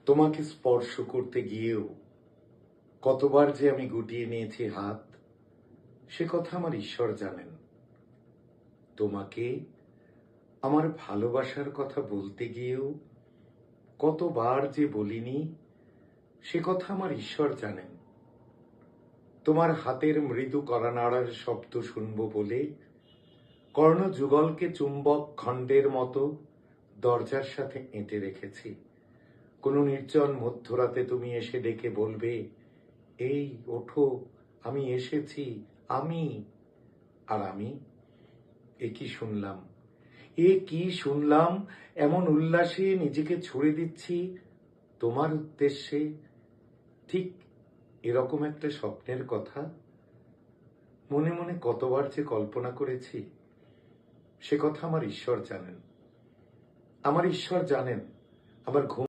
তোমাকে স্পর্শ করতে গিয়েও কতবার যে আমি গুটিয়ে নিয়েছি হাত, সে কথা আমার ঈশ্বর জানেন। তোমাকে আমার ভালোবাসার কথা বলতে গিয়েও কতবার যে বলিনি, সে কথা আমার ঈশ্বর জানেন। তোমার হাতের মৃদু কড়া নাড়ার শব্দ শুনবো বলে কর্ণযুগলকে চুম্বক খণ্ডের মতো দরজার সাথে এঁটে রেখেছি। কোনো নির্জন মধ্যরাতে তুমি এসে ডেকে বলবে, এই ওঠো, আমি এসেছি, আমি। আর আমি এ কি শুনলাম, এমন উল্লাসে নিজেকে ছুড়ে দিচ্ছি তোমার উদ্দেশ্যে। ঠিক এরকম একটা স্বপ্নের কথা মনে মনে কতবার যে কল্পনা করেছি, সে কথা আমার ঈশ্বর জানেন। আমার ঈশ্বর জানেন আমার ঘুম